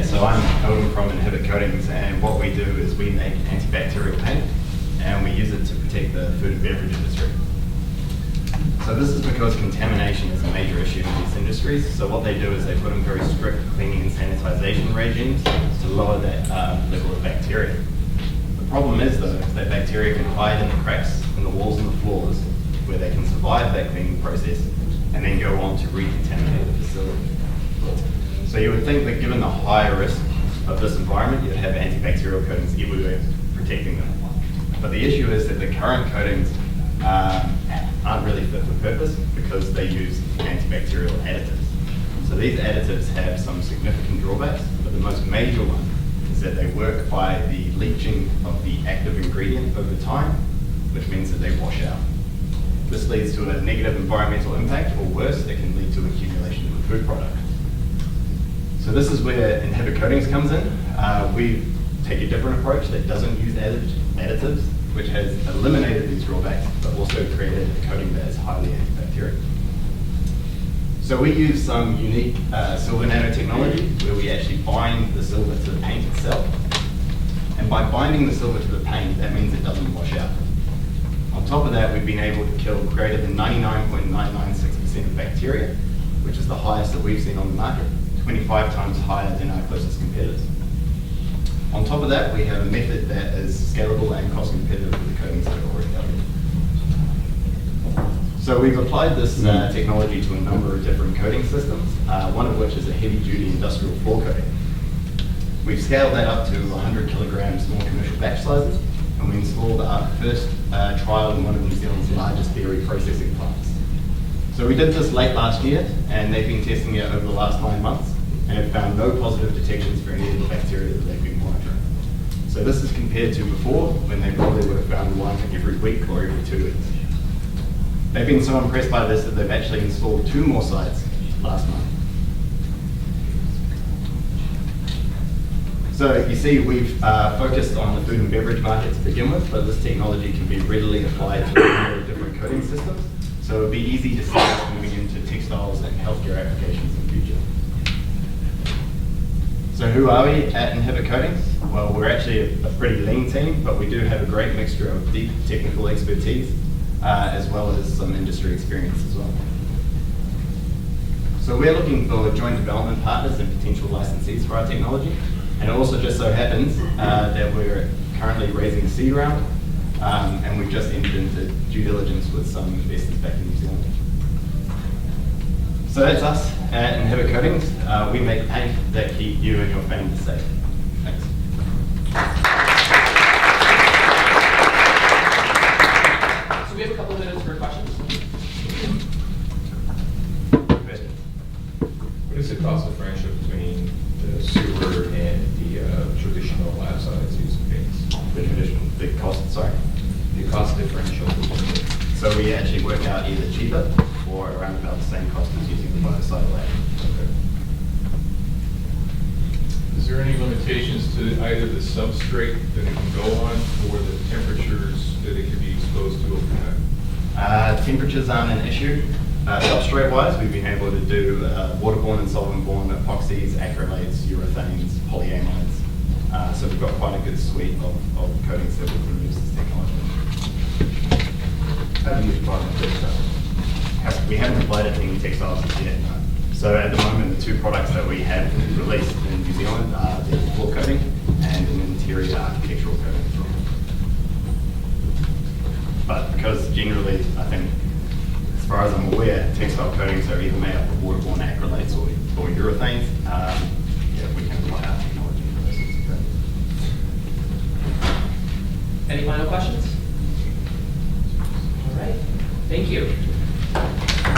so I'm Owen from Inhibit Coatings, and what we do is we make antibacterial paint, and we use it to protect the food and beverage industry. So this is because contamination is a major issue in these industries. So what they do is they put in very strict cleaning and sanitization regimes to lower that level of bacteria. The problem is, though, that bacteria can hide in the cracks in the walls and the floors where they can survive that cleaning process and then go on to recontaminate the facility. So you would think that given the higher risk of this environment, you'd have antibacterial coatings everywhere protecting them. But the issue is that the current coatings aren't really fit for purpose because they use antibacterial additives. So these additives have some significant drawbacks, but the most major one is that they work by the leaching of the active ingredient over time, which means that they wash out. This leads to a negative environmental impact, or worse, it can lead to accumulation of the food product. So this is where Inhibit Coatings comes in. We take a different approach that doesn't use additives, which has eliminated these drawbacks, but also created a coating that is highly antibacterial. So we use some unique silver nanotechnology where we actually bind the silver to the paint itself. And by binding the silver to the paint, that means it doesn't wash out. On top of that, we've been able to kill greater than 99.996% of bacteria, which is the highest that we've seen on the market, 25 times higher than our closest competitors. On top of that, we have a method that is scalable and cost competitive with the coatings that are already out there. So we've applied this technology to a number of different coating systems, one of which is a heavy-duty industrial floor coating. We've scaled that up to 100 kilograms more commercial batch sizes, and we installed our first trial in one of New Zealand's largest dairy processing plants. So we did this late last year, and they've been testing it over the last 9 months, and have found no positive detections for any of the bacteria that they've been monitoring. So this is compared to before, when they probably would have found one every week or every 2 weeks. They've been so impressed by this that they've actually installed 2 more sites last month. So you see, we've focused on the food and beverage market to begin with, but this technology can be readily applied to a number of different coating systems. So it would be easy to see us moving into textiles and healthcare applications in the future. So who are we at Inhibit Coatings? Well, we're actually a pretty lean team, but we do have a great mixture of deep technical expertise, as well as some industry experience as well. So we're looking for joint development partners and potential licensees for our technology. And it also just so happens that we're currently raising a seed round, and we've just entered into due diligence with some investors back in New Zealand. So that's us at Inhibit Coatings. We make paint that keep you and your family safe. Thanks. So we have a couple of minutes for questions. What is the cost differential between the sewer and the traditional lab-size using paints? The cost, sorry. The cost differential between them. So we actually work out either cheaper or around about the same cost as using the biocide lab. Okay. Is there any limitations to either the substrate that it can go on or the temperatures that it can be exposed to over time? Temperatures aren't an issue. Substrate-wise, we've been able to do waterborne and solvent-borne epoxies, acrylates, urethanes, polyamides. So we've got quite a good suite of coatings that we can use this technology. How do you apply the textile? We haven't applied it to any textiles as yet, no. So at the moment, the 2 products that we have released in New Zealand are the floor coating and an interior architectural coating as well. But because generally, I think, as far as I'm aware, textile coatings are either made up of waterborne acrylates or urethanes. Yeah, we can apply our technology for those sorts of coatings. Any final questions? All right. Thank you.